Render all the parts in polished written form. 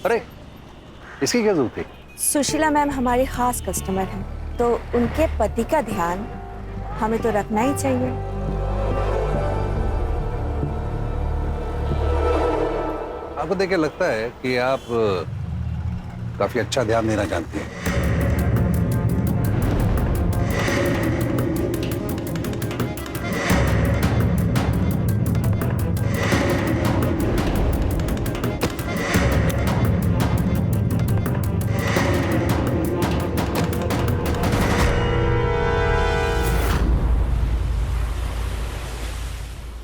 अरे इसकी क्या जरूरत थी? सुशीला मैम हमारी खास कस्टमर हैं, तो उनके पति का ध्यान हमें तो रखना ही चाहिए। आपको देख के लगता है कि आप काफी अच्छा ध्यान देना जानती हैं।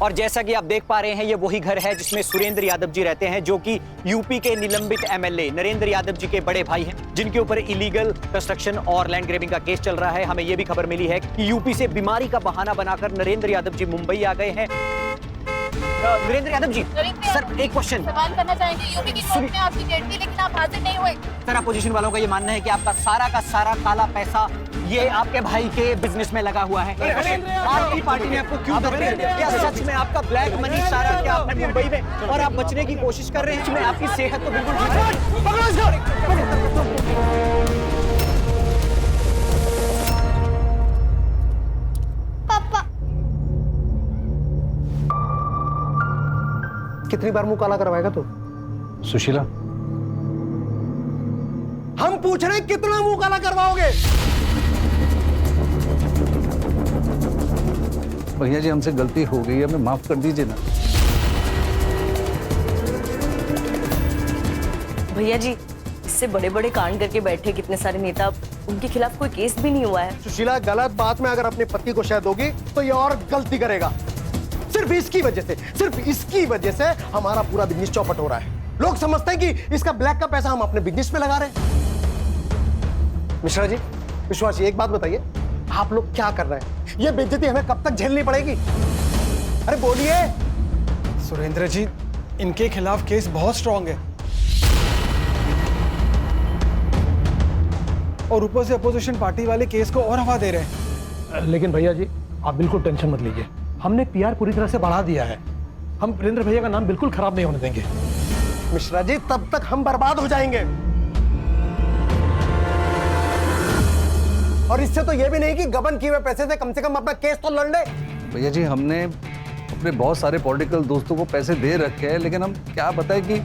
और जैसा कि आप देख पा रहे हैं, ये वही घर है जिसमें सुरेंद्र यादव जी रहते हैं, जो कि यूपी के निलंबित एमएलए नरेंद्र यादव जी के बड़े भाई हैं, जिनके ऊपर इलीगल कंस्ट्रक्शन और लैंड ग्रैबिंग का केस चल रहा है। हमें यह भी खबर मिली है कि यूपी से बीमारी का बहाना बनाकर नरेंद्र यादव जी मुंबई आ गए हैं। नरेंद्र यादव जी, सर एक क्वेश्चन सवाल करना चाहेंगे। यूपी की कोर्ट में आपकी डेट थी लेकिन आप हाजिर नहीं हुए। सर, अपोजिशन वालों का ये मानना है कि आपका सारा काला पैसा ये आपके भाई के बिजनेस में लगा हुआ है। आपकी पार्टी ने आपको क्यों धमकी दी? क्या सच में आपका ब्लैक मनी सारा क्या आपने मुंबई में, और आप बचने की कोशिश कर रहे हैं? इसमें आपकी सेहत तो बिल्कुल ठीक है। पापा, कितनी बार मुंह काला करवाएगा तू? सुशीला, हम पूछ रहे हैं कितना मुंह काला करवाओगे? भैया जी हमसे गलती हो गई, हमें माफ कर दीजिए ना। भैया जी, इससे बड़े बड़े कांड करके बैठे कितने सारे नेता, उनके खिलाफ कोई केस भी नहीं हुआ है। सुशीला, गलत बात में अगर अपने पति को शायद होगी तो ये और गलती करेगा। सिर्फ इसकी वजह से हमारा पूरा बिजनेस चौपट हो रहा है। लोग समझते हैं कि इसका ब्लैक का पैसा हम अपने बिजनेस में लगा रहे हैं। मिश्रा जी, विश्वास जी, एक बात बताइए, आप लोग क्या कर रहे हैं? ये बेइज्जती हमें कब तक झेलनी पड़ेगी? अरे बोलिए। सुरेंद्र जी, इनके खिलाफ केस बहुत स्ट्रांग है और ऊपर से अपोजिशन पार्टी वाले केस को और हवा दे रहे हैं। लेकिन भैया जी, आप बिल्कुल टेंशन मत लीजिए, हमने पीआर पूरी तरह से बढ़ा दिया है। हम वीरेंद्र भैया का नाम बिल्कुल खराब नहीं होने देंगे। मिश्रा जी, तब तक हम बर्बाद हो जाएंगे। और इससे तो ये भी नहीं कि गबन किए हुए पैसे से कम अपना केस तो लड़ ले। भैया जी, हमने अपने बहुत सारे पॉलिटिकल दोस्तों को पैसे दे रखे हैं, लेकिन हम क्या बताएं कि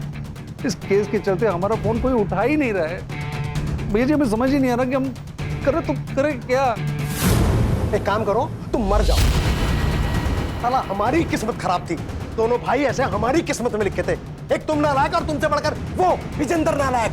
इस केस के चलते हमारा फोन कोई उठा ही नहीं रहा है। भैया जी, हमें समझ ही नहीं आ रहा कि हम करें तो करें क्या। एक काम करो, तुम मर जाओ। साला हमारी किस्मत खराब थी, दोनों भाई ऐसे हमारी किस्मत में लिखे थे। एक तुम नालायक और तुमसे बढ़कर वो विजेंद्र नालायक।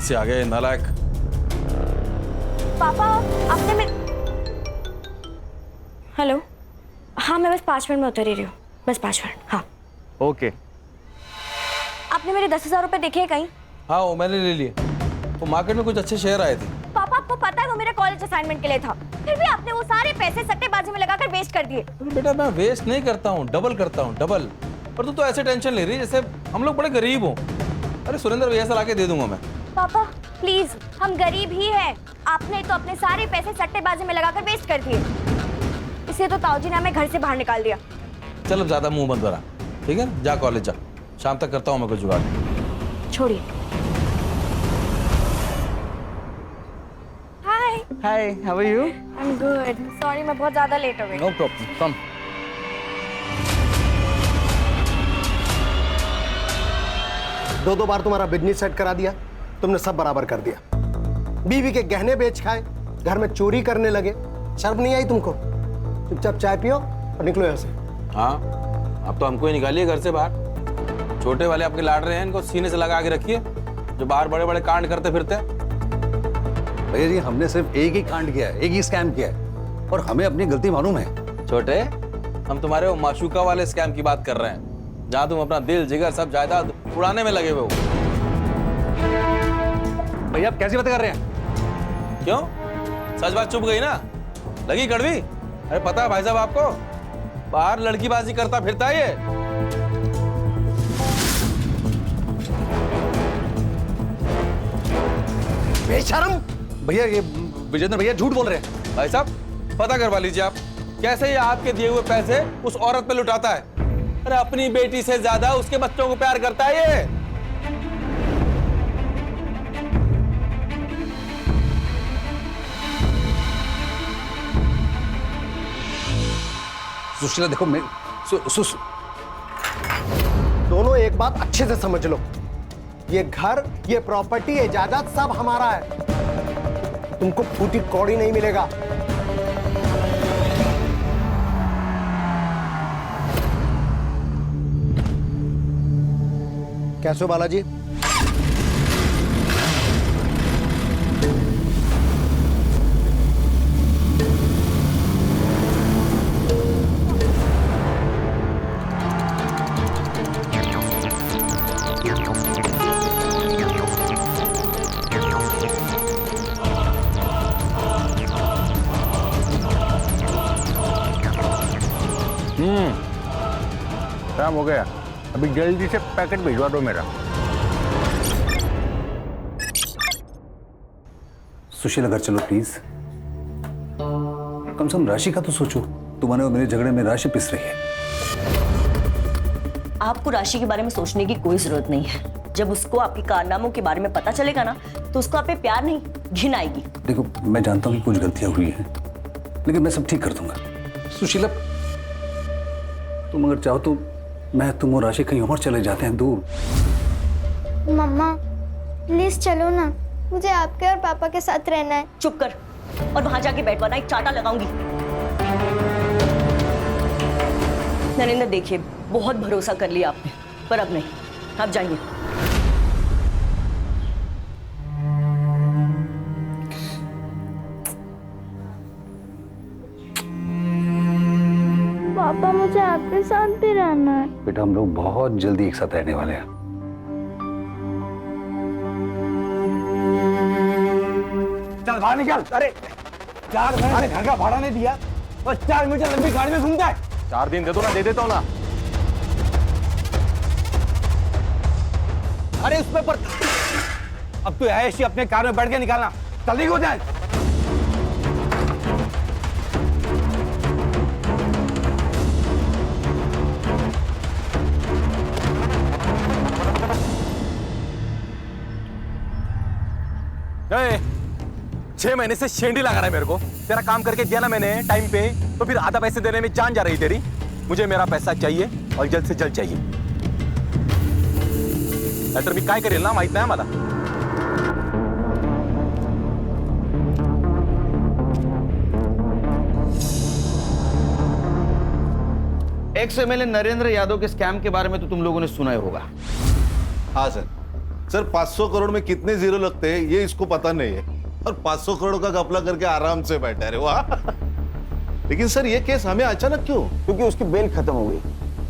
से आ गए नालायक। पापा, आपने मेरे... हेलो, हाँ मैं बस 5 मिनट में उतर ही रही हूँ, बस 5 मिनट। हाँ ओके। आपने मेरे 10,000 रुपए देखे हैं कहीं? हाँ, वो मैंने ले लिए। वो मार्केट में कुछ अच्छे शेयर आए थे। पापा, आपको पता है वो मेरे कॉलेज असाइनमेंट के लिए था, फिर भी आपने वो सारे पैसे सट्टेबाजी में लगाकर वेस्ट कर दिए। बेटा, मैं वेस्ट नहीं करता हूँ, डबल करता हूँ, डबल। पर तू तो ऐसे टेंशन ले रही है जैसे हम लोग बड़े गरीब हो। अरे सुरेंद्र भैया से लाके दे दूंगा मैं। पापा प्लीज, हम गरीब ही हैं। आपने तो अपने सारे पैसे सट्टेबाजी में लगाकर वेस्ट कर दिए, इसे तो ताऊजी ने हमें घर से बाहर निकाल दिया। चल अब ज्यादा मुंह बंद करा, ठीक है? जा कॉलेज जा, शाम तक करता हूँ मैं कुछ जुगाड़। छोड़िए। Hi hi, how are you? I am good. Sorry, मैं बहुत ज्यादा लेट हो गई। No problem, come. दो बार तुम्हारा बिजनेस सेट करा दिया, तुमने सब बराबर कर दिया। बीवी के गहने बेच खाए, घर में चोरी करने लगे, शर्म नहीं आई तुमको? चुपचाप चाय पियो और निकलो यहाँ से। हाँ, अब तो हमको ही निकालिए घर से बाहर। छोटे वाले आपके लाड रहे हैं, इनको सीने से लगा के रखिए, जो बाहर बड़े बड़े कांड करते फिरते हैं। भैया जी, हमने सिर्फ एक ही कांड किया है, एक ही स्कैम किया है, और हमें अपनी गलती मालूम है। छोटे, हम तुम्हारे वो माशूका वाले स्कैम की बात कर रहे हैं, जहां तुम अपना दिल जिगर सब जायदाद उड़ाने में लगे हुए हो। भैया आप कैसी बातें कर रहे हैं? क्यों? सच बात चुप गई ना? लगी कड़वी? अरे पता है भाई साहब आपको, बाहर लड़कीबाजी करता फिरता है ये। बेशरम। भैया ये विजेंद्र भैया झूठ बोल रहे हैं। भाई साहब पता करवा लीजिए आप, कैसे ये आपके दिए हुए पैसे उस औरत पे लुटाता है। अरे अपनी बेटी से ज्यादा उसके बच्चों को प्यार करता है ये। सुशीला देखो मैं दोनों एक बात अच्छे से समझ लो, ये घर, ये प्रॉपर्टी, ये जायदाद सब हमारा है। तुमको फूटी कौड़ी नहीं मिलेगा। कैसे हो बालाजी? काम हो गया, अभी जल्दी से पैकेट भिजवा दो मेरा। सुशीला घर चलो प्लीज, कम से कम राशि का तो सोचो। तुम्हारे और मेरे झगड़े में राशि पिस रही है। आपको राशि के बारे में सोचने की कोई जरूरत नहीं है। जब उसको आपके कारनामों के बारे में पता चलेगा ना, तो उसको आप पे प्यार नहीं घिन आएगी। देखो मैं जानता हूँ कि कुछ गलतियां हुई हैं, लेकिन मैं सब ठीक कर दूंगा। सुशीला तुम अगर चाहो तो मैं, तुम और राशि कहीं और चले जाते हैं दूर। मम्मा प्लीज चलो ना, मुझे आपके और पापा के साथ रहना है। चुप कर और वहां जाके बैठ, वरना एक चाटा लगाऊंगी। नरेंद्र देखिए, बहुत भरोसा कर लिया आपने, पर अब नहीं, आप जाइए। पापा मुझे आपके साथ भी रहना है। बेटा हम लोग बहुत जल्दी एक साथ रहने वाले हैं। चल बाहर निकल। अरे 4 महीने घर का भाड़ा नहीं दिया और 4 मीटर लंबी गाड़ी में घूमता है। 4 दिन दे दो ना, दे देता हूँ ना। अरे उस पे पर अब तू ऐसी अपने कार में बैठ के निकालना, जल्दी हो जाए। ए, 6 महीने से शेंडी लगा रहा है मेरे को। तेरा काम करके दिया ना मैंने टाइम पे, तो फिर आधा पैसे देने में जान जा रही तेरी। मुझे मेरा पैसा चाहिए और जल्द से जल्द चाहिए, नाहीतर मी काय करेल ना माहित नाही मला। एक्स एमएलए नरेंद्र यादव के स्कैम के बारे में तो तुम लोगों ने सुना ही होगा। हाँ सर 500 करोड़ में कितने जीरो लगते हैं ये इसको पता नहीं है, और 500 करोड़ का घपला करके आराम से बैठा है। वाह। लेकिन सर ये केस हमें अचानक क्यों? क्योंकि उसकी बेल खत्म हो गई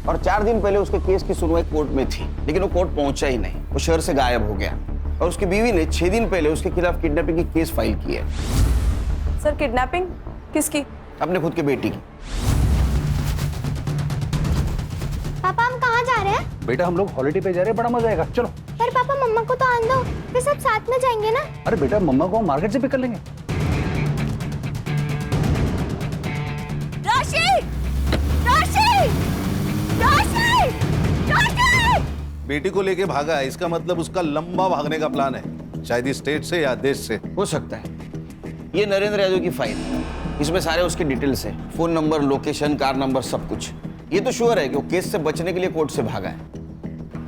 और 4 दिन पहले उसके केस की सुनवाई कोर्ट में थी, लेकिन वो कोर्ट पहुंचा ही नहीं, वो शहर से गायब हो गया। और उसकी बीवी ने 6 दिन पहले उसके खिलाफ किडनैपिंग की केस फाइल की है। सर किडनैपिंग किसकी? अपने खुद के बेटी की। पापा हम कहाँ जा रहे हैं? बेटा हम लोग हॉलिडे पे जा रहे हैं, बड़ा मजा आएगा, चलो। पर पापा मम्मा को तो आने दो, फिर सब साथ में जाएंगे ना। अरे बेटा मम्मा को हम मार्केट से पिक कर लेंगे। राशि! राशि! राशि! राशि! बेटी को लेके भागा है, इसका मतलब उसका लंबा भागने का प्लान है, शायद इस स्टेट से या देश से। हो सकता है। ये नरेंद्र यादव की फाइल, इसमें सारे उसके डिटेल्स है, phone number, location, car number, सब कुछ। ये तो श्योर है कि वो केस से बचने के लिए कोर्ट से भागा है,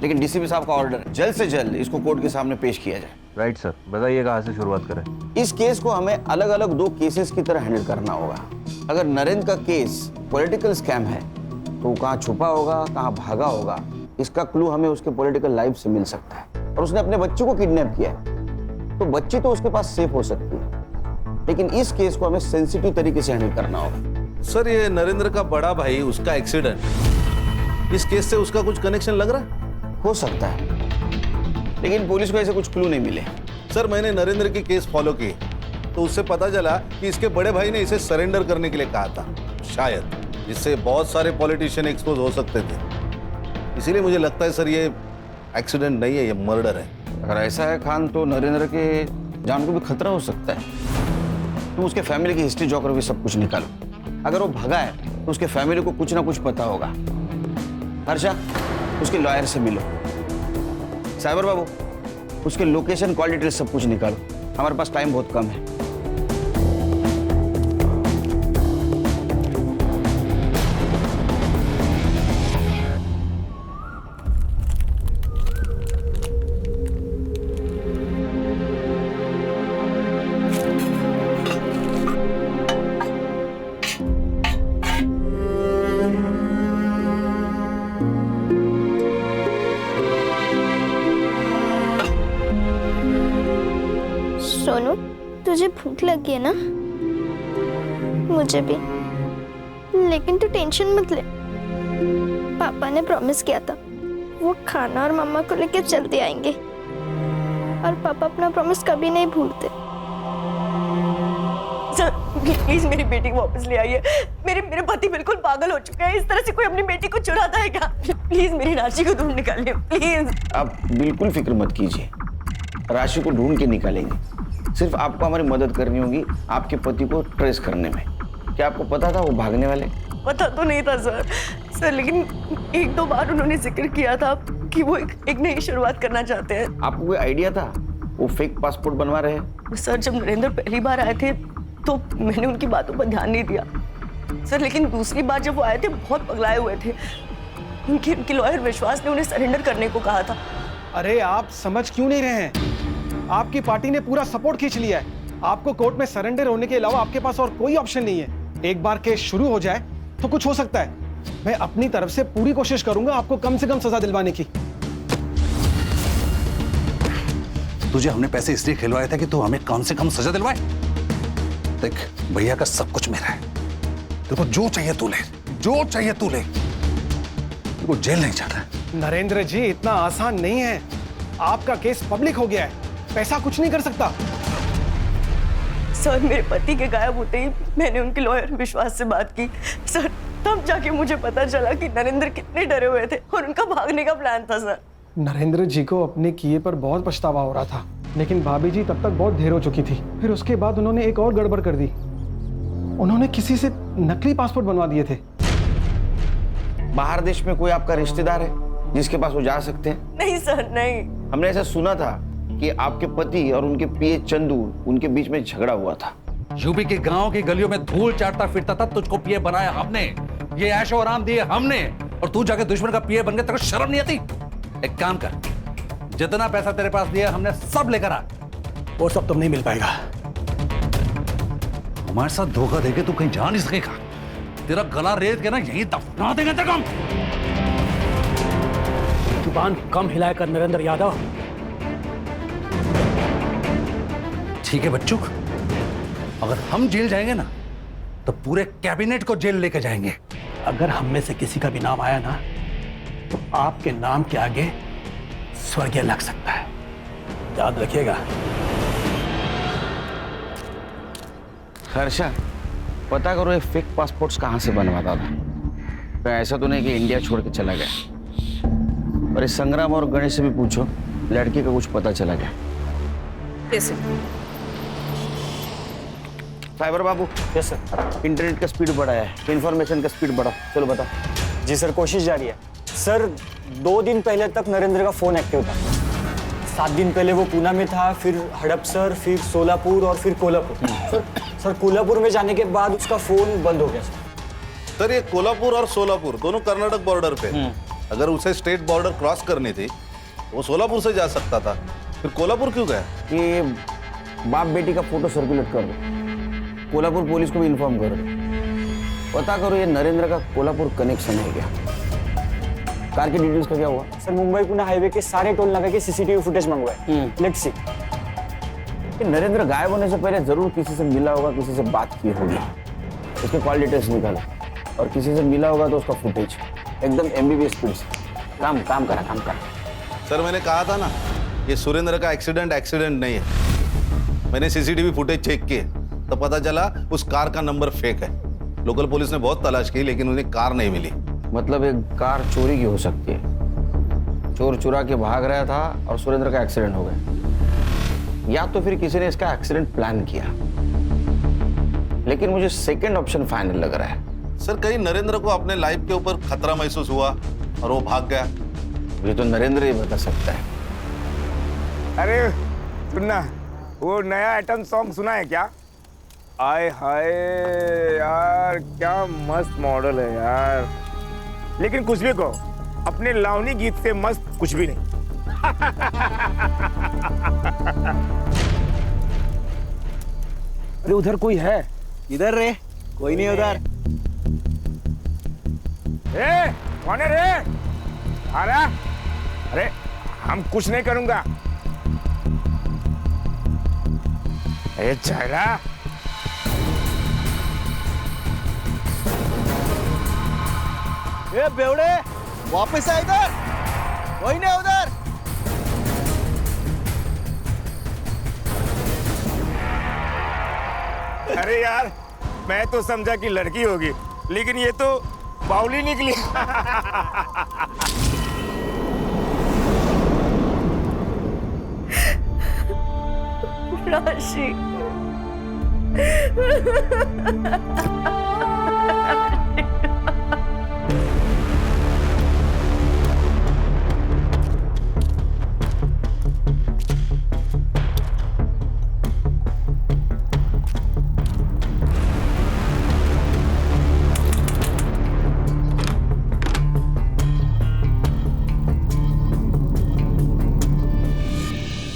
लेकिन डीसीपी साहब का ऑर्डर है जल्द से जल्द इसको कोर्ट के सामने पेश किया जाए। राइट सर, बताइए कहाँ से शुरुआत करें? इस केस को हमें अलग अलग 2 केसेस की तरह हैंडल करना होगा। अगर नरेंद्र का केस पॉलिटिकल स्कैम है तो वो कहाँ छुपा होगा, कहाँ भागा होगा, इसका क्लू हमें उसके पॉलिटिकल लाइफ से मिल सकता है। और उसने अपने बच्चों को किडनैप किया है, तो बच्ची तो उसके पास सेफ हो सकती है, लेकिन इस केस को हमें सेंसिटिव तरीके से हैंडल करना होगा। सर ये नरेंद्र का बड़ा भाई, उसका एक्सीडेंट, इस केस से उसका कुछ कनेक्शन लग रहा है? हो सकता है, लेकिन पुलिस को ऐसे कुछ क्लू नहीं मिले। सर मैंने नरेंद्र की केस फॉलो की तो उससे पता चला कि इसके बड़े भाई ने इसे सरेंडर करने के लिए कहा था, शायद, जिससे बहुत सारे पॉलिटिशियन एक्सपोज हो सकते थे। इसीलिए मुझे लगता है सर ये एक्सीडेंट नहीं है, ये मर्डर है। अगर ऐसा है खान, तो नरेंद्र के जान को भी खतरा हो सकता है। तुम उसके फैमिली की हिस्ट्री ज्योग्राफी सब कुछ निकालो। अगर वो भगा है तो उसके फैमिली को कुछ ना कुछ पता होगा। हर्षा, उसके लॉयर से मिलो। साइबर बाबू, उसके लोकेशन, कॉल डिटेल सब कुछ निकालो। हमारे पास टाइम बहुत कम है। सोनू, तुझे भूख लगी है ना? मुझे भी। लेकिन तू टेंशन मत ले, पापा ने प्रॉमिस किया था वो खाना और मम्मा को लेकर जल्दी आएंगे, और पापा अपना प्रॉमिस कभी नहीं भूलते। सर प्लीज मेरी बेटी को वापस ले आइए। मेरे पति बिल्कुल पागल हो चुके हैं। इस तरह से कोई अपनी बेटी को चुराता है क्या? प्लीज मेरी राशि को ढूंढ निकालिए प्लीज। आप बिल्कुल फिक्र मत कीजिए, राशि को ढूंढ के निकालेंगे। सिर्फ आपको हमारी मदद करनी होगी आपके पति को ट्रेस करने में। क्या आपको पता था वो भागने वाले? पता तो नहीं था सर, लेकिन एक दो बार उन्होंने जिक्र किया था कि वो एक नई शुरुआत करना चाहते हैं। आपको कोई आइडिया था वो फेक पासपोर्ट बनवा रहे हैं? सर जब नरेंद्र पहली बार आए थे तो मैंने उनकी बातों पर ध्यान नहीं दिया सर, लेकिन दूसरी बार जब वो आए थे बहुत पगलाए हुए थे। उनके लॉयर विश्वास ने उन्हें सरेंडर करने को कहा था। अरे आप समझ क्यों नहीं रहे हैं? आपकी पार्टी ने पूरा सपोर्ट खींच लिया है। आपको कोर्ट में सरेंडर होने के अलावा आपके पास और कोई ऑप्शन नहीं है। एक बार केस शुरू हो जाए तो कुछ हो सकता है। मैं अपनी तरफ से पूरी कोशिश करूंगा आपको कम से कम सजा दिलवाने की। तुझे हमने पैसे इसलिए खिलवाए थे कि तू हमें कम से कम सजा दिलवाए। देख, भैया का सब कुछ मेरा है। देखो, जो चाहिए तू ले, जो चाहिए तू ले। देखो, जेल नहीं जाना है। नरेंद्र जी, इतना आसान नहीं है। आपका केस पब्लिक हो गया है, पैसा कुछ नहीं कर सकता। सर मेरे पति के गायब होते ही मैंने उनके लॉयर विश्वास से बात की सर, तब जाके मुझे पता चला कि नरेंद्र कितने डरे हुए थे और उनका भागने का प्लान था सर। नरेंद्र जी को अपने किए पर बहुत पछतावा हो रहा था, लेकिन भाभी जी तब तक बहुत देर हो चुकी थी। फिर उसके बाद उन्होंने एक और गड़बड़ कर दी। उन्होंने किसी से नकली पासपोर्ट बनवा दिए थे। बाहर देश में कोई आपका रिश्तेदार है जिसके पास वो जा सकते हैं? नहीं सर, नहीं। हमने ऐसा सुना था कि आपके पति और उनके पीए चंदू, उनके बीच में झगड़ा हुआ था। यूपी के गांव की गलियों में धूल चाटता फिरता था, तुझको पीए बनाया हमने, ये ऐशो आराम दिए हमने, और तू जाके दुश्मन का पीए बन गया। तेरे को शर्म नहीं आती? एक काम कर, जितना पैसा तेरे पास दिया हमने सब लेकर आ। वो सब तुम नहीं मिल पाएगा। हमारे साथ धोखा देके तू कहीं जा नहीं सकेगा। तेरा गला रेत के ना यहीं दफना देंगे तेरे को। जुबान कम हिलाया कर नरेंद्र यादव। ठीक है बच्चों, अगर हम जेल जाएंगे ना तो पूरे कैबिनेट को जेल लेके जाएंगे। अगर हम में से किसी का भी नाम आया ना तो आपके नाम के आगे स्वर्गीय लग सकता है, याद रखिएगा। हर्षा, पता करो ये फेक पासपोर्ट्स कहाँ से बनवाता था। तो ऐसा तो नहीं कि इंडिया छोड़ के चला गया। और इस संग्राम और गणेश से भी पूछो, लड़की का कुछ पता चला गया? साइबर बाबू। Yes sir. इंटरनेट का स्पीड बढ़ाया है, इंफॉर्मेशन का स्पीड बढ़ाओ। चलो बताओ। जी सर, कोशिश जारी है। सर 2 दिन पहले तक नरेंद्र का फोन एक्टिव था। 7 दिन पहले वो पूना में था, फिर हड़पसर, फिर सोलापुर और फिर कोल्हापुर। सर कोल्हापुर में जाने के बाद उसका फोन बंद हो गया सर। ये कोल्हापुर और सोलापुर दोनों कर्नाटक बॉर्डर पे। अगर उसे स्टेट बॉर्डर क्रॉस करनी थी वो सोलापुर से जा सकता था, फिर कोल्हापुर क्यों गया? ये बाप बेटी का फोटो सर्कुलेट कर दो, कोल्हापुर पुलिस को भी इन्फॉर्म कर दो। पता करो ये नरेंद्र का कोल्हापुर कनेक्शन है क्या? कार की डिटेल्स का क्या हुआ? सर मुंबई पुणे हाईवे के सारे टोल नाके के सीसीटीवी फुटेज मंगवाए। Let's see. नरेंद्र गायब होने से पहले जरूर किसी से मिला होगा, किसी से बात की होगी। उसके कॉल डिटेल्स निकालो, और किसी से मिला होगा तो उसका फुटेज एकदम एमबीबीएस स्पीड से। काम करा। सर मैंने कहा था ना, ये सुरेंद्र का एक्सीडेंट नहीं है। मैंने सीसीटीवी फुटेज चेक किए तो पता चला उस कार का नंबर फेक है। लोकल पुलिस ने बहुत तलाश की लेकिन उन्हें कार नहीं मिली। मतलब एक कार चोरी की हो सकती है। चोर चुरा के भाग रहा था और सुरेंद्र का एक्सीडेंट हो गया। या तो फिर किसी ने इसका एक्सीडेंट प्लान किया, लेकिन मुझे सेकंड ऑप्शन फाइनल लग रहा है। सर कहीं नरेंद्र को अपने लाइफ के ऊपर खतरा महसूस हुआ और वो भाग गया? ये तो नरेंद्र ही बता सकता है। अरे सुनना, वो नया आइटम सॉन्ग सुना है क्या? आय हाय यार, क्या मस्त मॉडल है यार। लेकिन कुछ भी कहो, अपने लावनी गीत से मस्त कुछ भी नहीं। अरे उधर कोई है? इधर रे, कोई नहीं उधर। ए, कौन है रे? आ रहा? अरे हम कुछ नहीं करूंगा। ए चला। ए बेवड़े, वापस आ इधर। कोई नहीं उधर। अरे यार, मैं तो समझा कि लड़की होगी, लेकिन ये तो बाउली निकली। राशि,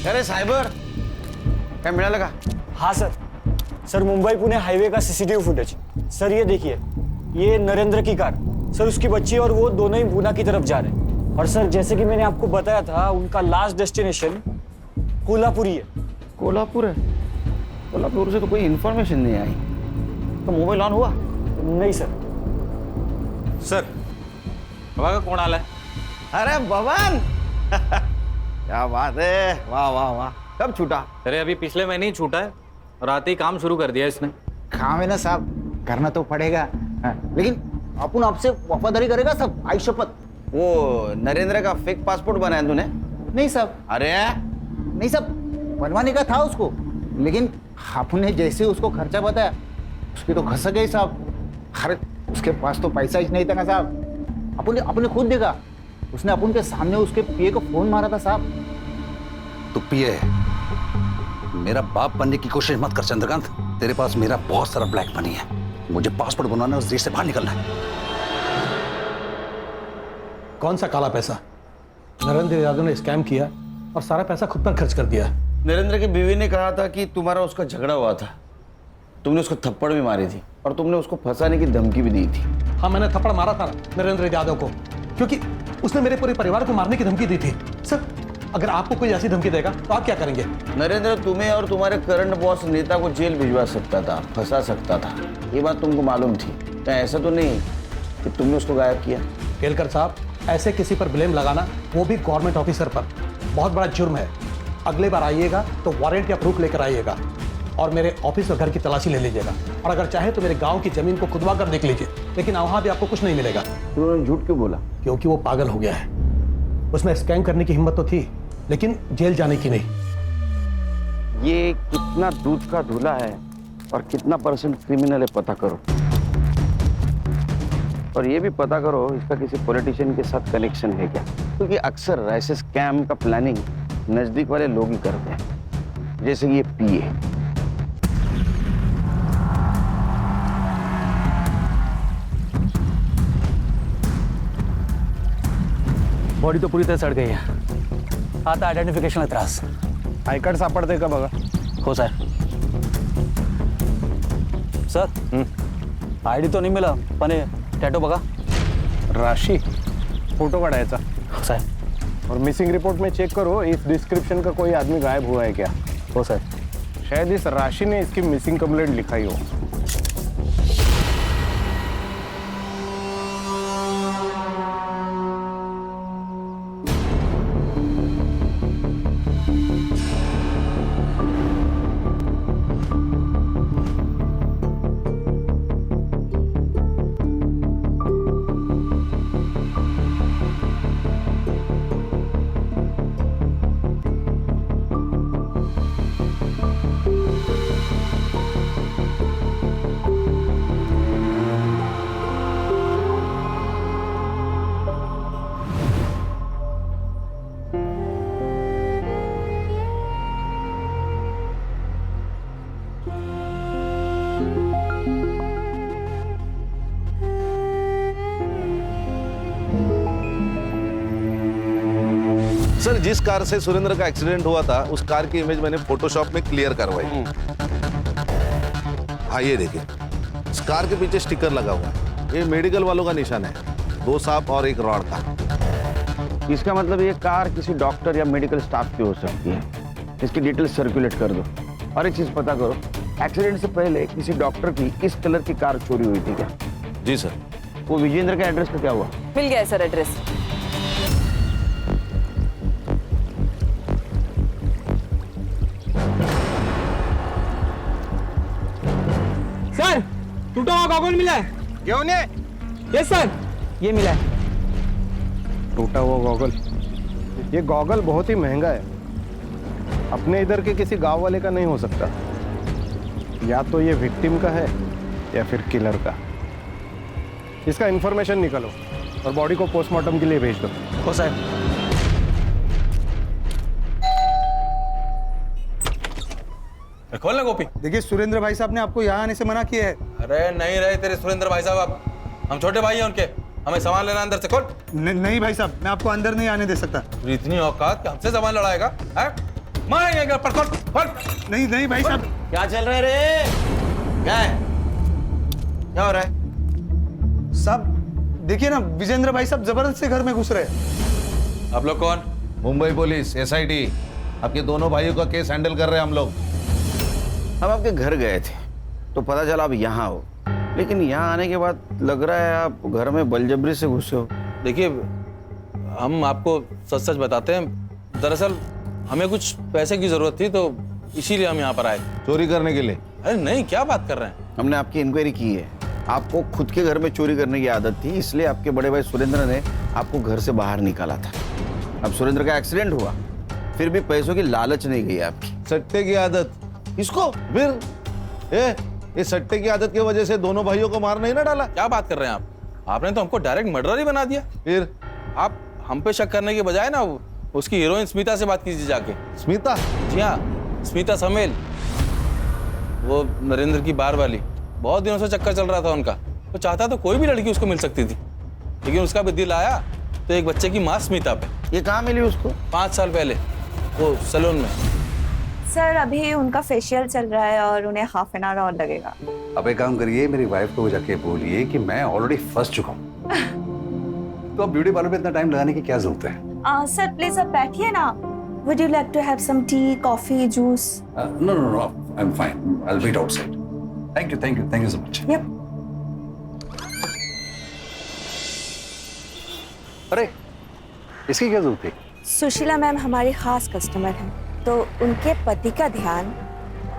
अरे साइबर क्या मिळालं का? हाँ सर मुंबई पुणे हाईवे का सीसीटीवी फुटेज। सर ये देखिए, ये नरेंद्र की कार, सर उसकी बच्ची और वो दोनों ही पूना की तरफ जा रहे हैं। और सर जैसे कि मैंने आपको बताया था, उनका लास्ट डेस्टिनेशन कोल्हापुर ही है। कोल्हापुर है? कोल्हापुर से तो कोई इन्फॉर्मेशन नहीं आई। तो मोबाइल ऑन हुआ? नहीं सर। सर बघा कोण आलाय? अरे बबन क्या बात है, वाह वाह वाह। कब छूटा? अरे अभी पिछले महीने ही छूटा है और आते ही काम शुरू कर दिया इसने। काम है ना साहब, करना तो पड़ेगा। लेकिन अपन आपसे वफादारी करेगा सब, आई शपथ। वो नरेंद्र का फेक पासपोर्ट बनाया तूने? नहीं साहब। अरे नहीं साहब, बनवाने का था उसको, लेकिन आपने जैसे उसको खर्चा बताया उसकी तो खस गई साहब। अरे उसके पास तो पैसा ही नहीं था ना साहब। अपने खुद देखा, उसने अपन के सामने उसके पीए को फोन मारा था साहब। तू पीए है, मेरा बाप बनने की कोशिश मत कर चंद्रकांत। तेरे पास मेरा बहुत सारा ब्लैक मनी है, मुझे पासपोर्ट बनवाना है, उस देश से बाहर निकलना है। कौन सा काला पैसा? नरेंद्र यादव ने स्कैम किया और सारा पैसा खुद पर खर्च कर दिया। नरेंद्र की बीवी ने कहा था कि तुम्हारा उसका झगड़ा हुआ था, तुमने उसको थप्पड़ भी मारी थी और तुमने उसको फंसाने की धमकी भी दी थी। हाँ, मैंने थप्पड़ मारा था नरेंद्र यादव को, क्योंकि उसने मेरे पूरे परिवार को मारने की धमकी दी थी। सर, अगर आपको कोई ऐसी धमकी देगा तो आप क्या करेंगे? नरेंद्र तुम्हें और तुम्हारे करंट बॉस नेता को जेल भिजवा सकता था, फंसा सकता था, ये बात तुमको मालूम थी। क्या ऐसा तो नहीं कि तुमने उसको गायब किया? केलकर साहब, ऐसे किसी पर ब्लेम लगाना, वो भी गवर्नमेंट ऑफिसर पर, बहुत बड़ा जुर्म है। अगले बार आइएगा तो वारंट या प्रूफ लेकर आइएगा और मेरे ऑफिस और घर की तलाशी ले लीजिएगा। और अगर चाहे तो मेरे गांव की जमीन को खुदवा कर देख लीजिए, लेकिन वहां भी आपको कुछ नहीं मिलेगा। तुमने झूठ क्यों बोला? क्योंकि वो पागल हो गया है। उसमें स्कैम करने की हिम्मत तो थी, लेकिन जेल जाने की नहीं। ये कितना दूध का धुला है और कितना परसेंट क्रिमिनल है पता करो, और ये भी पता करो इसका किसी पॉलिटिशियन के साथ कनेक्शन है क्या, क्योंकि अक्सर ऐसे स्कैम का प्लानिंग नजदीक वाले लोग ही करते हैं, जैसे ये पीए। बॉडी तो पूरी तरह सड़ गई है, आता आयडेंटिफिकेशन त्रास। आई कार्ड सापडते का बघा. हो सर. सर आईडी तो नहीं मिला, पण टैटू बघा. राशि फोटो काढायचा. हो सर. और मिसिंग रिपोर्ट में चेक करो इस डिस्क्रिप्शन का कोई आदमी गायब हुआ है क्या. हो सर. शायद इस राशि ने इसकी मिसिंग कंप्लेंट लिखाई हो. सर जिस कार से सुरेंद्र का एक्सीडेंट हुआ था उस कार की इमेज मैंने फोटोशॉप में क्लियर करवाई। हाँ ये देखिए, इस कार के पीछे स्टिकर लगा हुआ है, ये मेडिकल वालों का निशान है, 2 सांप और 1 रॉड का। इसका मतलब ये कार किसी डॉक्टर या मेडिकल स्टाफ की हो सकती है। इसकी डिटेल्स सर्कुलेट कर दो और एक चीज पता करो, एक्सीडेंट से पहले किसी डॉक्टर की इस कलर की कार चोरी हुई थी क्या? जी सर। वो विजेंद्र का एड्रेस का क्या हुआ? मिल गया है सर एड्रेस। सर टूटा हुआ गॉगल मिला है। क्यों ने? यस सर, ये मिला है। टूटा हुआ गॉगल? ये गॉगल बहुत ही महंगा है, अपने इधर के किसी गांव वाले का नहीं हो सकता। या तो ये विक्टिम का है या फिर किलर का। इसका इंफॉर्मेशन निकालो और बॉडी को पोस्टमार्टम के लिए भेज दो। हो साहब। खोलना गोपी। देखिए सुरेंद्र भाई साहब ने आपको यहाँ आने से मना किया है। अरे नहीं रहे तेरे सुरेंद्र भाई साहब, अब हम छोटे भाई हैं उनके, हमें सामान लेना अंदर से। खोल। नहीं भाई साहब, मैं आपको अंदर नहीं आने दे सकता। इतनी औकात कि हमसे सामान लड़ाएगा? मारेंगे पर। खोल। नहीं भाई साहब। क्या चल रहा है रे? क्या है? क्या हो रहा है? साहब देखिए ना, विजेंद्र भाई साहब जबरदस्ती घर में घुस रहे हैं। आप लोग कौन? Mumbai police, SIT। आपके दोनों भाइयों का केस हैंडल कर रहे हैं हम लोग। हम आपके घर गए थे तो पता चला आप यहाँ हो, लेकिन यहाँ आने के बाद लग रहा है आप घर में बलजबरी से घुसे हो। देखिए हम आपको सच सच बताते हैं, दरअसल हमें कुछ पैसे की जरूरत थी तो इसीलिए हम यहाँ पर आए। चोरी करने के लिए? अरे नहीं, क्या बात कर रहे हैं? हमने आपकी इंक्वायरी की है, आपको खुद के घर में चोरी करने की आदत थी, इसलिए आपके बड़े भाई सुरेंद्र ने आपको घर से बाहर निकाला था। अब सुरेंद्र का एक्सीडेंट हुआ, फिर भी पैसों की लालच नहीं गई आपकी। सट्टे की आदत इसको फिर ये सट्टे की आदत की वजह से दोनों भाइयों को मार नहीं ना डाला? क्या बात कर रहे हैं आप? आपने तो हमको डायरेक्ट मर्डर ही बना दिया। फिर आप हम पे शक करने के बजाय ना उसकी हीरोइन स्मिता से बात कीजिए जाके। स्मिता? जी हाँ, स्मिता समेल, वो नरेंद्र की बार वाली। बहुत दिनों से चक्कर चल रहा था उनका, वो चाहता तो कोई भी लड़की उसको मिल सकती थी, लेकिन उसका भी दिल आया तो एक बच्चे की माँ स्मिता पे। ये कहाँ मिली उसको? 5 साल पहले वो सैलून में। सर अभी उनका फेशियल चल रहा है और उन्हें हाफ एन आवर और लगेगा। अब एक काम करिए, मेरी वाइफ को जाके बोलिए कि मैं ऑलरेडी फंस चुका हूँ। तो अब ब्यूटी पार्लर में इतना टाइम लगाने की क्या जरूरत है? सर प्लीज आप बैठिए ना। Would you like to have some tea, coffee, juice? No, I'm fine. I'll wait outside. Thank you so much. Yep. अरे इसकी क्या जरूरत थी? सुशीला मैम हमारी खास कस्टमर हैं, तो उनके पति का ध्यान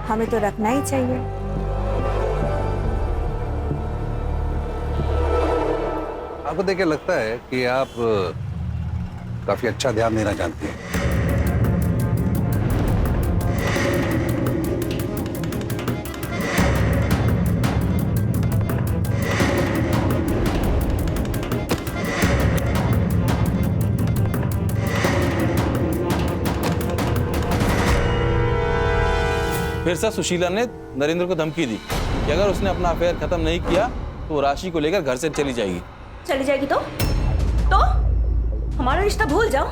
हमें तो रखना ही चाहिए। आपको देख के लगता है कि आप काफी अच्छा ध्यान देना जानती हैं। फिर से सुशीला ने नरेंद्र को धमकी दी कि अगर उसने अपना अफेयर खत्म नहीं किया तो वो राशि को लेकर घर से चली जाएगी। चली जाएगी तो हमारा रिश्ता भूल जाओ।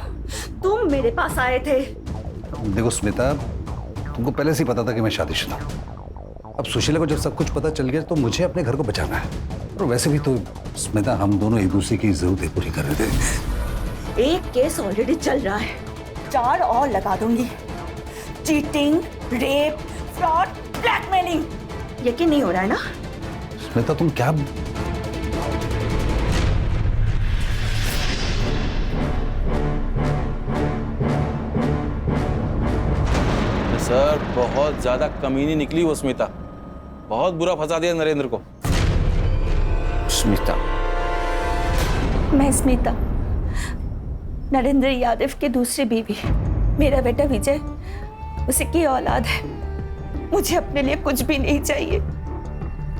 तुम मेरे पास आए थे। देखो स्मिता, तुमको पहले से ही पता था कि मैं शादीशुदा हूं। अब सुशीला को जब सब कुछ पता चल गया तो मुझे अपने घर को बचाना है। और वैसे भी तो स्मिता, हम दोनों एक दूसरे की जरूरतें पूरी कर रहे थे। एक केस ऑलरेडी चल रहा है, 4 और लगा दूंगी। Cheating, rape, fraud, blackmailing. यकीन नहीं हो रहा है ना? स्मिता तुम क्या? सर बहुत ज्यादा कमीनी निकली वो स्मिता, बहुत बुरा फंसा दिया नरेंद्र को। स्मिता? मैं स्मिता, नरेंद्र यादव की दूसरी बीवी। मेरा बेटा विजय उसी की औलाद है। मुझे अपने लिए कुछ भी नहीं चाहिए,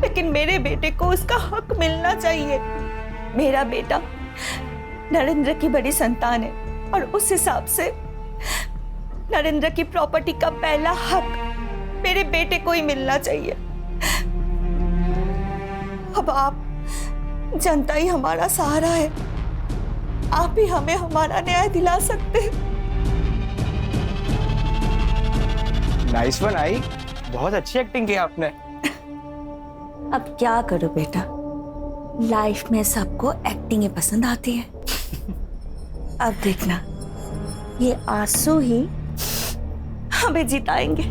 लेकिन मेरे बेटे को उसका हक मिलना चाहिए। मेरा बेटा नरेंद्र की बड़ी संतान है और उस हिसाब से नरेंद्र की प्रॉपर्टी का पहला हक मेरे बेटे को ही मिलना चाहिए। अब आप, जनता ही हमारा सहारा है। आप ही हमें हमारा न्याय दिला सकते हैं। नाइस वन आई, बहुत अच्छी एक्टिंग की आपने। अब क्या करो बेटा, लाइफ में सबको एक्टिंग ही पसंद आती है। अब देखना, ये आंसू ही हमें जिताएंगे।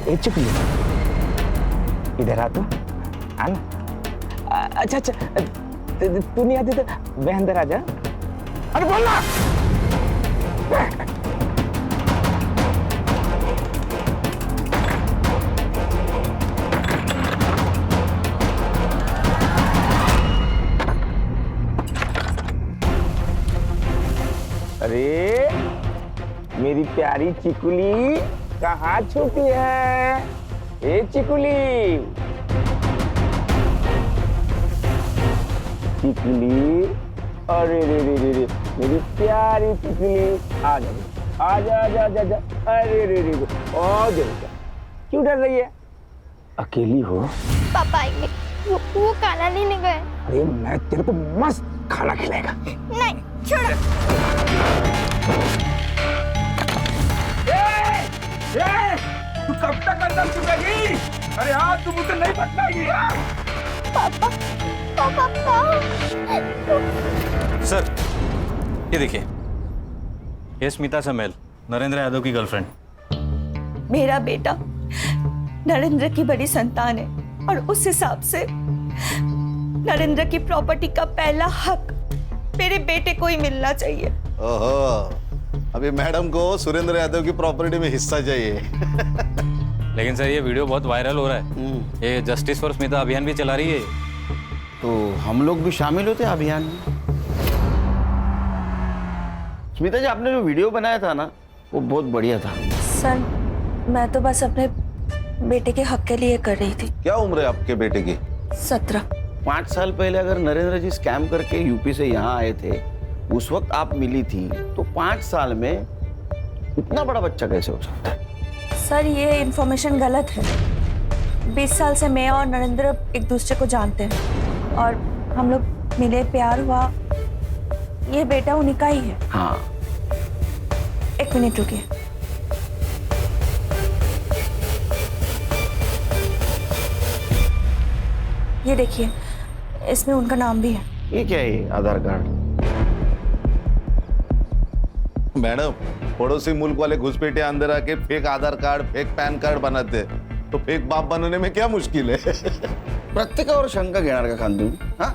ए चुकली, इधर आ, तो आना। अच्छा अच्छा, तू नहीं आती तो मैं अंदर आ जा। अरे बोलना। अरे मेरी प्यारी चिकुली कहाँ छुपी है? ए चिकुली, चिकुली, अरे रे रे रे रे, मेरी प्यारी चिकुली, आ जा आ जा आ जा आ जा, अरे रे रे रे, आ जा। क्यों डर रही है? अकेली हो? पापा आएंगे, वो खाना लेने गए। अरे मैं तेरे को मस्त खाना खिलाएगा। नहीं, छोड़ो। तू कब तक अंदर छुपेगी? अरे हाँ, तू मुझसे नहीं बच पाएगी। पापा, पापा। सर, ये देखिए, ये स्मिता समेल, नरेंद्र यादव की गर्लफ्रेंड। मेरा बेटा नरेंद्र की बड़ी संतान है और उस हिसाब से नरेंद्र की प्रॉपर्टी का पहला हक मेरे बेटे को ही मिलना चाहिए। ओहो, अभी मैडम को सुरेंद्र यादव की प्रॉपर्टी में हिस्सा चाहिए। लेकिन सर, ये वीडियो बहुत वायरल हो रहा है। ये जस्टिस फॉर स्मिता अभियान भी चला रही है। तो हम लोग भी शामिल होते हैं अभियान में। स्मिता जी, आपने जो वीडियो बनाया था ना, वो बहुत बढ़िया था। सर, मैं तो बस अपने बेटे के हक के लिए कर रही थी। क्या उम्र है आपके बेटे की? 17। 5 साल पहले अगर नरेंद्र जी स्कैम करके यूपी से यहाँ आए थे, उस वक्त आप मिली थी, तो 5 साल में इतना बड़ा बच्चा कैसे हो सकता है? सर, ये इन्फॉर्मेशन गलत है। 20 साल से मैं और नरेंद्र एक दूसरे को जानते हैं और हम लोग मिले, प्यार हुआ। ये बेटा उन्हीं का ही है। हाँ। 1 मिनट रुकिए। ये देखिए, इसमें उनका नाम भी है। ये क्या है? आधार कार्ड? मैडम, पड़ोसी मुल्क वाले घुसपैठे अंदर आके फेक आधार कार्ड, फेक पैन कार्ड बनाते, तो फेक बाप बनाने में क्या मुश्किल है? प्रत्येकावर शंका घेणार का खान तुम्ही? हाँ?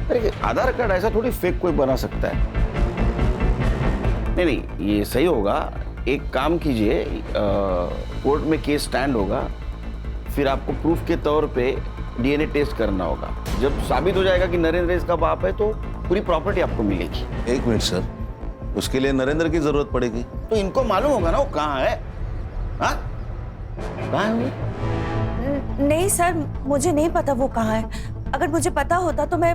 अरे आधार कार्ड ऐसा थोड़ी फेक कोई बना सकता है। नहीं नहीं, ये सही होगा। एक काम कीजिए, कोर्ट में केस स्टैंड होगा, फिर आपको प्रूफ के तौर पे डीएनए टेस्ट करना होगा। जब साबित हो जाएगा कि नरेंद्र इसका बाप है, तो पूरी प्रॉपर्टी आपको मिलेगी। 1 मिनट सर, उसके लिए नरेंद्र की जरूरत पड़ेगी। तो इनको मालूम होगा ना वो कहाँ है। हाँ? कहाँ है वो? नहीं सर, मुझे नहीं पता वो कहाँ है। अगर मुझे पता होता तो मैं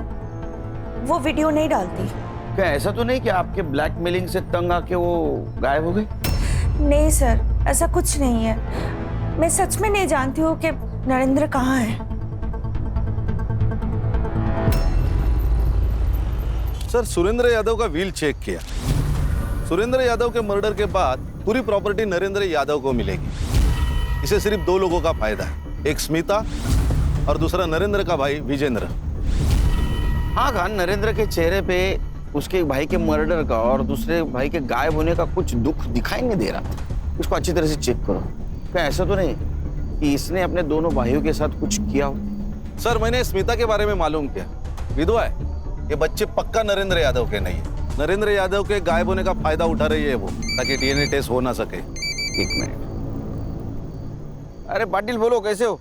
वो वीडियो नहीं डालती। क्या ऐसा तो नहीं कि आपके ब्लैकमेलिंग से तंग आके वो गायब हो गई? नहीं सर, ऐसा कुछ नहीं है। मैं सच में नहीं जानती हूँ कि नरेंद्र कहाँ है। सर, सुरेंद्र यादव का व्हील चेक किया। सुरेंद्र यादव के मर्डर के बाद पूरी प्रॉपर्टी नरेंद्र यादव को मिलेगी। इसे सिर्फ 2 लोगों का फायदा है, एक स्मिता और दूसरा नरेंद्र का भाई विजेंद्र। हाँ खान, नरेंद्र के चेहरे पे उसके भाई के मर्डर का और दूसरे भाई के गायब होने का कुछ दुख दिखाई नहीं दे रहा। उसको अच्छी तरह से चेक करो। क्या ऐसा तो नहीं कि इसने अपने दोनों भाइयों के साथ कुछ किया हो? सर, मैंने स्मिता के बारे में मालूम किया, विधवा है। ये बच्चे पक्का नरेंद्र यादव के नहीं है। नरेंद्र यादव के गायब होने का फायदा उठा रही है वो, ताकि डीएनए टेस्ट हो ना सके। 1 मिनट। अरे पाटिल, बोलो, कैसे हो?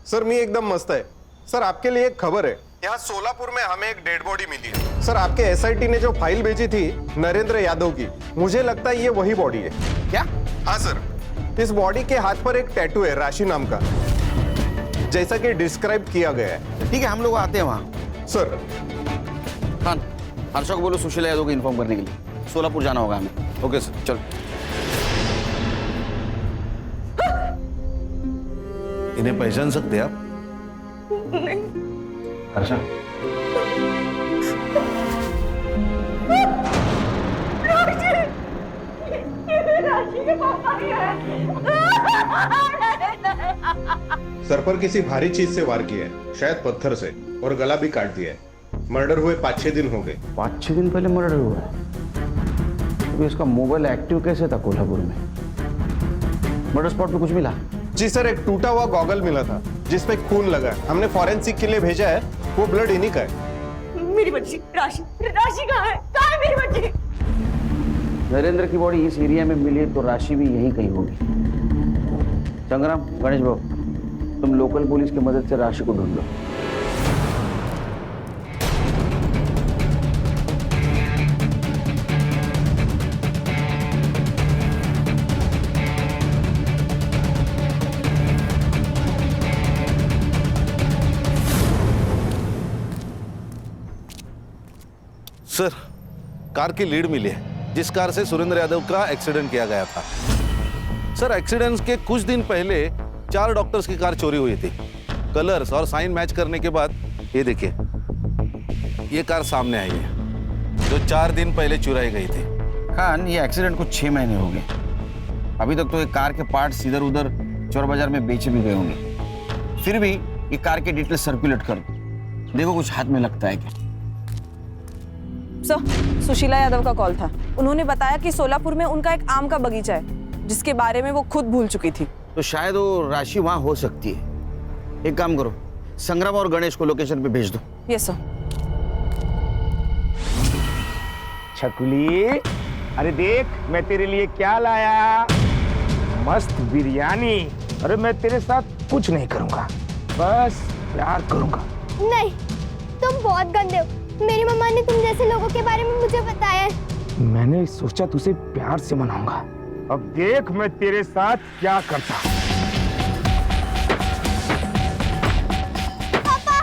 सर, मैं एकदम मस्त है। सर, आपके लिए एक खबर है। यहाँ सोलापुर में हमें एक डेड बॉडी मिली है। सर, आपके एसआईटी ने जो फाइल भेजी थी नरेंद्र यादव की, मुझे लगता है ये वही बॉडी है। क्या? हाँ सर, इस बॉडी के हाथ पर एक टैटू है राशि नाम का, जैसा कि डिस्क्राइब किया गया है। ठीक है, हम लोग आते हैं वहाँ। सर, खान, हर्षा को बोलो सुशीला यादव को इन्फॉर्म करने के लिए। सोलापुर जाना होगा हमें। ओके सर, चलो। इन्हें पहचान सकते हैं आप? नहीं। हर्षा, राशि के पापा ही है। सर पर किसी भारी चीज से वार किया है, शायद पत्थर से, और गला भी काट दिया है। मर्डर हुए 5-6 दिन हो गए। 5-6 दिन पहले मर्डर हुआ है। अभी उसका मोबाइल एक्टिव कैसे था कोल्हापुर में? मर्डर स्पॉट पे कुछ मिला? जी सर, एक टूटा हुआ गॉगल मिला था जिसपे खून लगा है। हमने फॉरेंसिक के लिए भेजा है, वो ब्लड इन्हीं का है। मेरी बच्ची राशि, राशि कहाँ है? कहाँ है मेरी बच्ची? नरेंद्र की बॉडी इस एरिया में मिली तो राशि भी यहीं कहीं होगी। संग्राम, गणेश बाबू, तुम लोकल पुलिस की मदद से राशि को ढूंढ लो। सर, कार की लीड मिली है जिस कार से सुरेंद्र यादव का एक्सीडेंट किया गया था। सर, एक्सीडेंट के कुछ दिन पहले 4 डॉक्टर्स की कार चोरी हुई थी। कलर्स और साइन मैच करने के बाद ये देखिए, ये कार सामने आई है जो 4 दिन पहले चुराई गई थी। खान, ये एक्सीडेंट को 6 महीने हो गए। अभी तक तो ये कार के पार्ट्स इधर उधर चोर बाजार में बेचे भी गए होंगे। फिर भी ये कार के डिटेल सर्कुलेट कर दो, देखो कुछ हाथ में लगता है क्या। सर, सुशीला यादव का कॉल था। उन्होंने बताया कि सोलापुर में उनका एक आम का बगीचा है जिसके बारे में वो खुद भूल चुकी थी। तो शायद वो राशि वहां हो सकती है। एक काम करो, संग्राम और गणेश को लोकेशन पे भेज दो। Yes sir. छकुली, अरे देख मैं तेरे लिए क्या लाया, मस्त बिरयानी। अरे मैं तेरे साथ कुछ नहीं करूंगा, बस प्यार करूंगा। नहीं, तुम बहुत गंदे हो। मेरी मम्मा ने तुम जैसे लोगों के बारे में मुझे बताया है। मैंने सोचा तुझे प्यार से मनाऊंगा। अब देख मैं तेरे साथ क्या करता। पापा,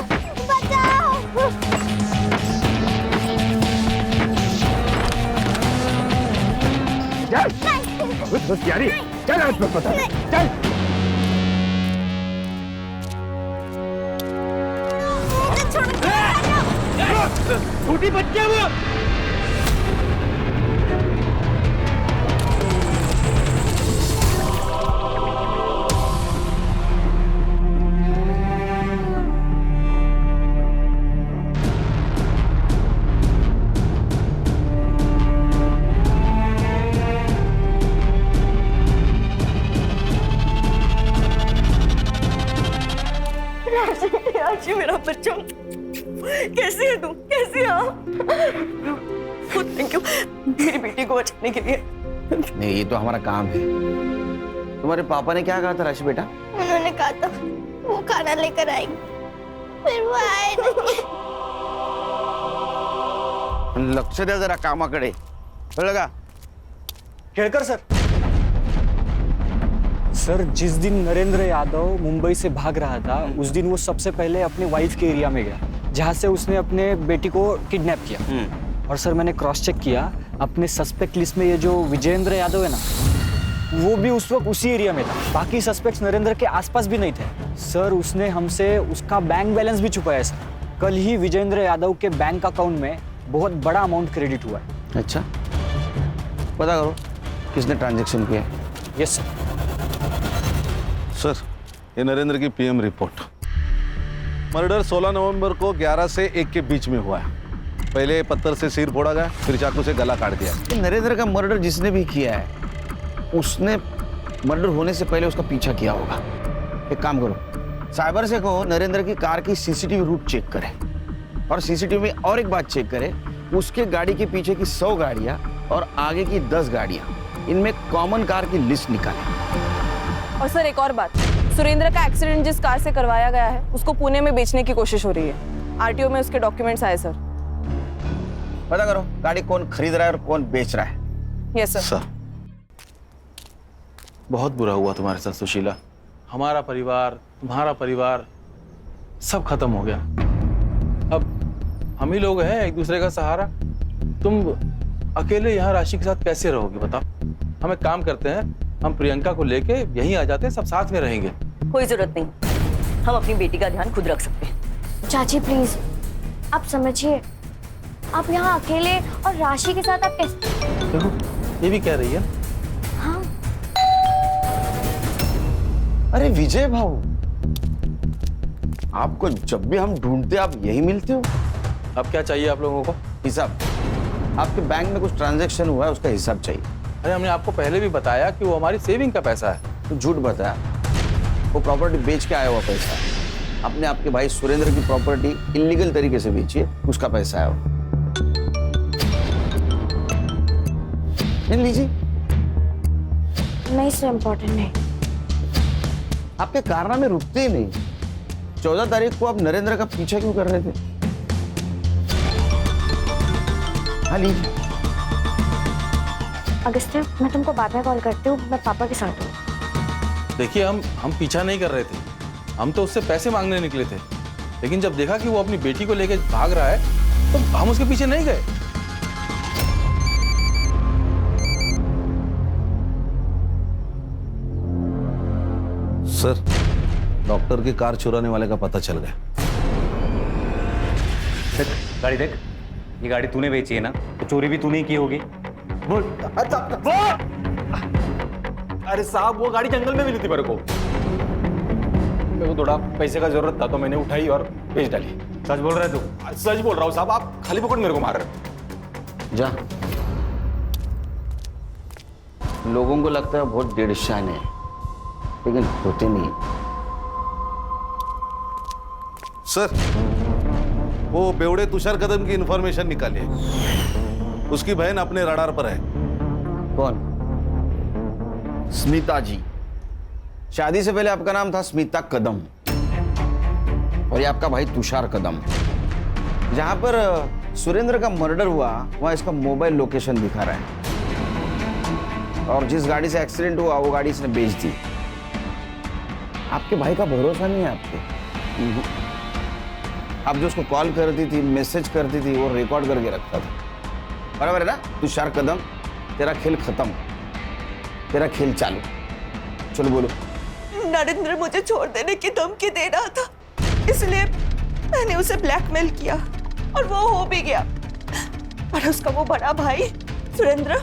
बचाओ। चल, बस यारी, चल आज मैं पता, चल। छोटी बच्चे वो। राशि, मेरा बच्चा, कैसी है तू? कैसी है आप? थैंक यू मेरी बेटी को बचाने के लिए। नहीं, ये तो हमारा काम है। तुम्हारे पापा ने क्या कहा था राशि बेटा? उन्होंने कहा था वो खाना लेकर आएंगे, फिर वो आए नहीं। लक्ष द्या जरा कामाकडे, कळलं का? केळकर सर, सर जिस दिन नरेंद्र यादव मुंबई से भाग रहा था उस दिन वो सबसे पहले अपने वाइफ के एरिया में गया जहां से उसने अपने बेटी को किडनैप किया। और सर मैंने क्रॉस चेक किया, अपने सस्पेक्ट लिस्ट में ये जो विजेंद्र यादव है ना, वो भी उस वक्त उसी एरिया में था। बाकी सस्पेक्ट्स नरेंद्र के आसपास भी नहीं थे। सर उसने हमसे उसका बैंक बैलेंस भी छुपाया सर। कल ही विजेंद्र यादव के बैंक अकाउंट में बहुत बड़ा अमाउंट क्रेडिट हुआ है। अच्छा, पता करो किसने ट्रांजैक्शन किया। Yes sir. सर, ये नरेंद्र की पीएम रिपोर्ट। मर्डर 16 नवंबर को 11 से 1 के बीच में हुआ है। पहले पत्थर से सिर फोड़ा गया, फिर चाकू से गला काट दिया। नरेंद्र का मर्डर जिसने भी किया है उसने मर्डर होने से पहले उसका पीछा किया होगा। एक काम करो, साइबर से कहो नरेंद्र की कार की सीसीटीवी रूट चेक करे और सीसीटीवी में और एक बात चेक करे, उसके गाड़ी के पीछे की 100 गाड़ियां और आगे की 10 गाड़ियां, इनमें कॉमन कार की लिस्ट निकाले। और सर एक और बात, सुरेंद्र का एक्सीडेंट जिस कार से करवाया गया है उसको पुणे में बेचने की कोशिश हो रही है। आरटीओ में उसके डॉक्यूमेंट्स आए सर। पता करो गाड़ी कौन खरीद रहा है और कौन बेच रहा है। Yes sir. बहुत बुरा हुआ तुम्हारे साथ सुशीला। हमारा परिवार, तुम्हारा परिवार सब खत्म हो गया। अब हम ही लोग हैं एक दूसरे का सहारा। तुम अकेले यहाँ राशि के साथ कैसे रहोगे बताओ? हम एक काम करते हैं, हम प्रियंका को लेके यहीं आ जाते हैं, सब साथ में रहेंगे। कोई जरूरत नहीं, हम अपनी बेटी का ध्यान खुद रख सकते हैं। चाची प्लीज, आप समझिए, आप यहाँ अकेले और राशि के साथ आप कैसे? देखो ये भी कह रही है। हाँ अरे विजय भाऊ, आपको जब भी हम ढूंढते आप यही मिलते हो। अब क्या चाहिए आप लोगों को? हिसाब। आपके बैंक में कुछ ट्रांजैक्शन हुआ है, उसका हिसाब चाहिए। अरे हमने आपको पहले भी बताया कि वो हमारी सेविंग का पैसा है। तो झूठ बताया, वो प्रॉपर्टी बेच के आया हुआ पैसा है। आपने आपके भाई सुरेंद्र की प्रॉपर्टी इलीगल तरीके से बेची है, उसका पैसा है वो। लीजिए। नहीं सर, इम्पोर्टेंट नहीं। आपके कारनामे रुकते ही नहीं। 14 तारीख को आप नरेंद्र का पीछा क्यों कर रहे थे? हाँ लीजिए। अगस्त्य, मैं तुमको बाद में कॉल करती हूँ, मैं पापा के साथ हूँ। देखिए हम पीछा नहीं कर रहे थे, हम तो उससे पैसे मांगने निकले थे। लेकिन जब देखा कि वो अपनी बेटी को लेकर भाग रहा है तो हम उसके पीछे नहीं गए। सर, डॉक्टर की कार चुराने वाले का पता चल गया। देख गाड़ी देख, ये गाड़ी तूने बेची है ना, तो चोरी भी तूने ही की होगी। बोल। अरे साहब, वो गाड़ी जंगल में मिली थी मेरे को थोड़ा पैसे का जरूरत था तो मैंने उठाई और बेच डाली। सच बोल रहे तू? सच बोल रहा हूँ साहब, आप खाली पकड़ मेरे को मार रहे। जा। लोगों को लगता है बहुत डेढ़ शान है, लेकिन होते नहीं। सर, वो बेवड़े तुषार कदम की इंफॉर्मेशन निकाली है। उसकी बहन अपने रडार पर है। कौन? स्मिता जी। शादी से पहले आपका नाम था स्मिता कदम, और ये आपका भाई तुषार कदम। जहां पर सुरेंद्र का मर्डर हुआ वहां इसका मोबाइल लोकेशन दिखा रहा है, और जिस गाड़ी से एक्सीडेंट हुआ वो गाड़ी इसने बेच दी। आपके भाई का भरोसा नहीं है आप पे। आप जो उसको कॉल करती थी, मैसेज करती थी, वो रिकॉर्ड करके रखता था। बराबर है ना? तुषार कदम, तेरा खेल खत्म, तेरा खेल चालू। चलो बोलो। नरेंद्र मुझे छोड़ देने की धमकी दे रहा था, इसलिए मैंने उसे ब्लैकमेल किया और वो हो भी गया। पर उसका वो बड़ा भाई सुरेंद्र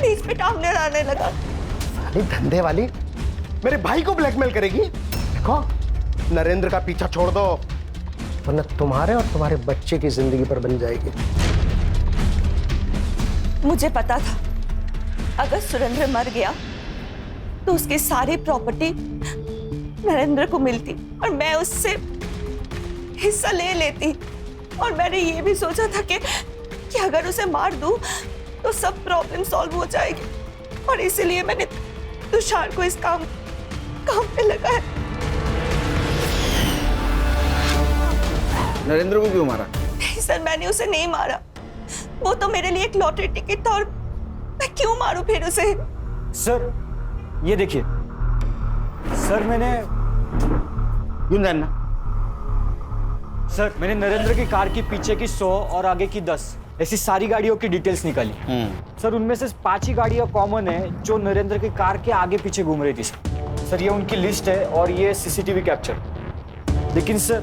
बीच में टांगने आने लगा। साली धंधे वाली मेरे भाई को ब्लैकमेल करेगी। देखो, नरेंद्र का पीछा छोड़ दो, वरना तुम्हारे और तुम्हारे बच्चे की जिंदगी पर बन जाएगी। मुझे पता था अगर सुरेंद्र मर गया तो उसकी सारी प्रॉपर्टी नरेंद्र को मिलती और मैं उससे हिस्सा ले लेती। और मैंने ये भी सोचा था कि अगर उसे मार दूं तो सब प्रॉब्लम सॉल्व हो जाएगी, और इसीलिए मैंने तुषार को इस काम पे लगाया। नरेंद्र को क्यों मारा? नहीं सर, मैंने उसे नहीं मारा। वो तो मेरे लिए एक लॉटरी टिकट था, और मैं क्यों मारूं फिर उसे? सर ये देखिए सर, मैंने क्यों जानना? सर मैंने नरेंद्र की कार की पीछे की 100 और आगे की 10 ऐसी सारी गाड़ियों की डिटेल्स निकाली। सर उनमें से 5 ही गाड़ियां कॉमन है जो नरेंद्र की कार के आगे पीछे घूम रही थी। सर ये उनकी लिस्ट है और ये सीसीटीवी कैप्चर। लेकिन सर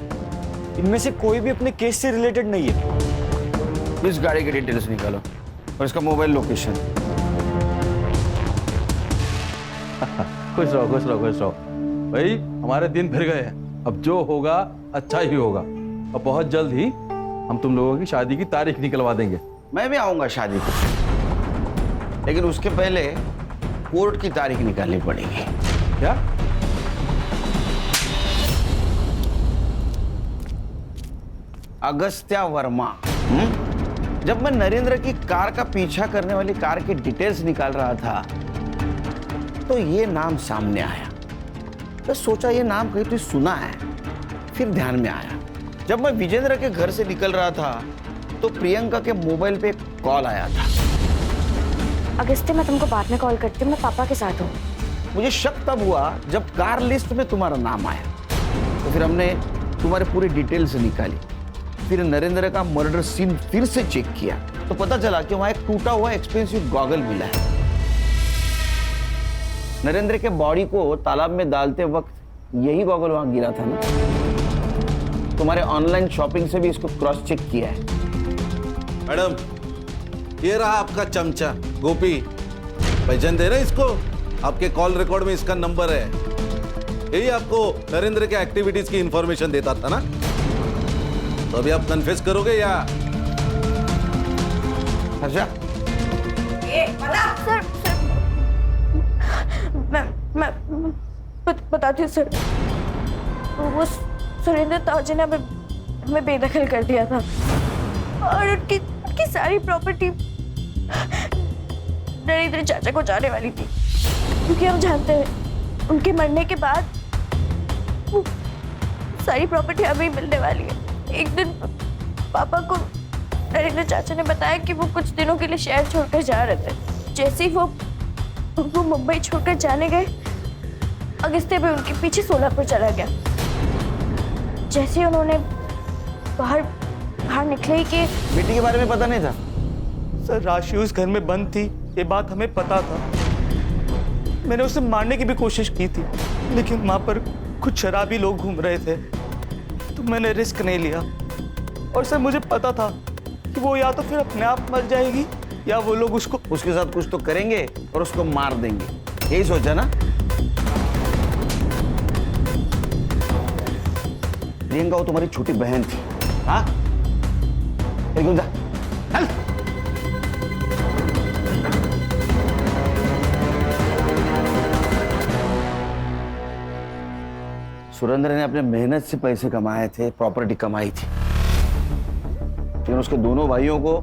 इनमें से कोई भी अपने केस से रिलेटेड नहीं है। इस गाड़ी की डिटेल्स निकालो और इसका मोबाइल लोकेशन। खुश रहो खुश रहो खुश रहो भाई, हमारे दिन फिर गए हैं। अब जो होगा अच्छा ही होगा, और बहुत जल्द ही हम तुम लोगों की शादी की तारीख निकलवा देंगे। मैं भी आऊंगा शादी को, लेकिन उसके पहले कोर्ट की तारीख निकालनी पड़ेगी। क्या? अगस्त्या वर्मा। जब मैं नरेंद्र की कार का पीछा करने वाली कार की डिटेल्स निकाल रहा था तो ये नाम सामने आया। तो सोचा ये नाम कहीं तो सुना है। फिर ध्यान में आया, जब मैं विजेंद्र के घर से निकल रहा था तो प्रियंका के मोबाइल पे कॉल आया था। अगस्त्य, मैं तुमको बाद में कॉल करती हूँ, मैं पापा के साथ हूँ। मुझे शक तब हुआ जब कार लिस्ट में तुम्हारा नाम आया, तो फिर हमने तुम्हारी पूरी डिटेल्स निकाली। फिर नरेंद्र का मर्डर सीन फिर से चेक किया तो पता चला कि वहां एक टूटा हुआ एक्सपेंसिव गॉगल मिला है। नरेंद्र के बॉडी को तालाब में डालते वक्त यही गॉगल वहां गिरा था ना। तुम्हारे ऑनलाइन शॉपिंग से भी इसको क्रॉस चेक किया है। मैडम, ये रहा आपका चमचा गोपी। पहचान दे रहे इसको? आपके कॉल रिकॉर्ड में इसका नंबर है। यही आपको नरेंद्र के एक्टिविटीज की इंफॉर्मेशन देता था ना? तो अभी आप कन्फेस करोगे या? हर्षा, सर मैं बताती हूँ सर। वो सुरेंद्र ताऊजी ने हमें बेदखल कर दिया था और उनकी सारी प्रॉपर्टी नरेंद्र चाचा को जाने वाली थी, क्योंकि हम जानते हैं उनके मरने के बाद वो सारी प्रॉपर्टी हमें ही मिलने वाली है। एक दिन पापा को नरेंद्र चाचा ने बताया कि वो कुछ दिनों के लिए शहर छोड़कर जा रहे थे। जैसे ही वो मुंबई छोड़कर जाने गए, अगस्त्य भी उनके पीछे सोलापुर चला गया। जैसे ही उन्होंने बाहर निकले ही कि बेटी के बारे में पता नहीं था। सर राशि उस घर में बंद थी, ये बात हमें पता था। मैंने उसे मारने की भी कोशिश की थी, लेकिन वहां पर कुछ शराबी लोग घूम रहे थे, तो मैंने रिस्क नहीं लिया। और सर मुझे पता था कि वो या तो फिर अपने आप मर जाएगी या वो लोग उसके साथ कुछ तो करेंगे और उसको मार देंगे, यही सोचा ना? प्रियंका वो तुम्हारी छोटी बहन थी। हाँ, एकदम जा, चल। सुरेंद्र ने अपने मेहनत से पैसे कमाए थे, प्रॉपर्टी कमाई थी, लेकिन उसके दोनों भाइयों को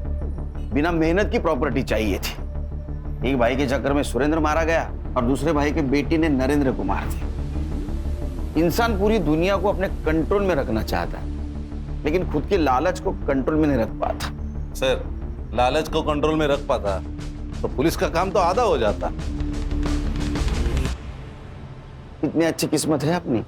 बिना मेहनत की प्रॉपर्टी चाहिए थी। एक भाई के चक्कर में सुरेंद्र मारा गया और दूसरे भाई के बेटी ने नरेंद्र को मार दिया। इंसान पूरी दुनिया को अपने कंट्रोल में रखना चाहता है, लेकिन खुद के लालच को कंट्रोल में नहीं रख पाता। सर, लालच को कंट्रोल में रख पाता तो पुलिस का काम तो आधा हो जाता। इतनी अच्छी किस्मत है अपनी।